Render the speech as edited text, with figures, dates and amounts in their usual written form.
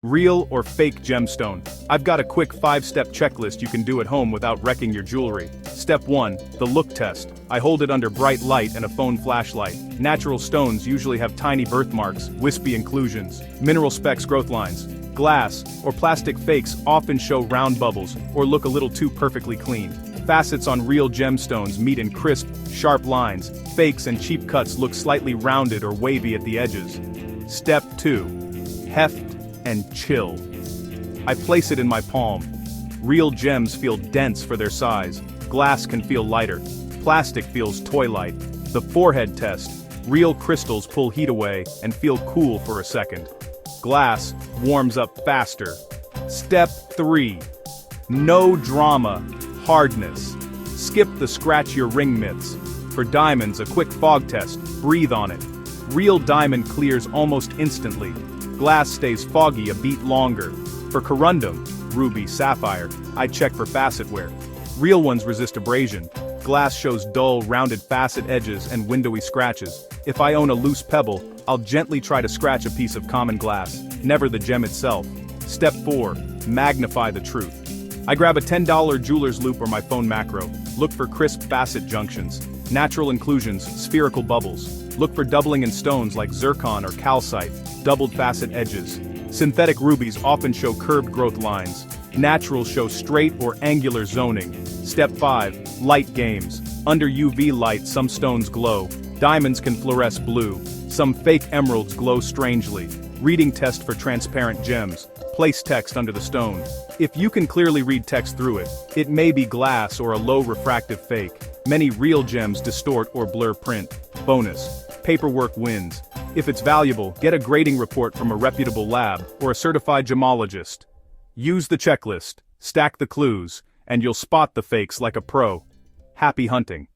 Real or fake gemstone? I've got a quick 5-step checklist you can do at home without wrecking your jewelry. Step 1. The look test. I hold it under bright light and a phone flashlight. Natural stones usually have tiny birthmarks, wispy inclusions, mineral specks, growth lines. Glass or plastic fakes often show round bubbles or look a little too perfectly clean. Facets on real gemstones meet in crisp, sharp lines. Fakes and cheap cuts look slightly rounded or wavy at the edges. Step 2. Heft and chill. I place it in my palm. Real gems feel dense for their size. Glass can feel lighter. Plastic feels toy-like. The forehead test. Real crystals pull heat away and feel cool for a second. Glass warms up faster. Step 3. No drama. Hardness. Skip the scratch your ring myths. For diamonds, a quick fog test. Breathe on it. Real diamond clears almost instantly. Glass stays foggy a beat longer. For corundum, ruby, sapphire, I check for facet wear. Real ones resist abrasion. Glass shows dull, rounded facet edges and windowy scratches. If I own a loose pebble, I'll gently try to scratch a piece of common glass, never the gem itself. Step 4. Magnify the truth. I grab a $10 jeweler's loupe or my phone macro. Look for crisp facet junctions, natural inclusions, spherical bubbles. Look for doubling in stones like zircon or calcite, doubled facet edges. Synthetic rubies often show curved growth lines. Naturals show straight or angular zoning. Step 5. Light games. Under UV light, some stones glow. Diamonds can fluoresce blue. Some fake emeralds glow strangely. Reading test for transparent gems. Place text under the stone. If you can clearly read text through it, it may be glass or a low refractive fake. Many real gems distort or blur print. Bonus. Paperwork wins. If it's valuable, get a grading report from a reputable lab or a certified gemologist. Use the checklist, stack the clues, and you'll spot the fakes like a pro. Happy hunting.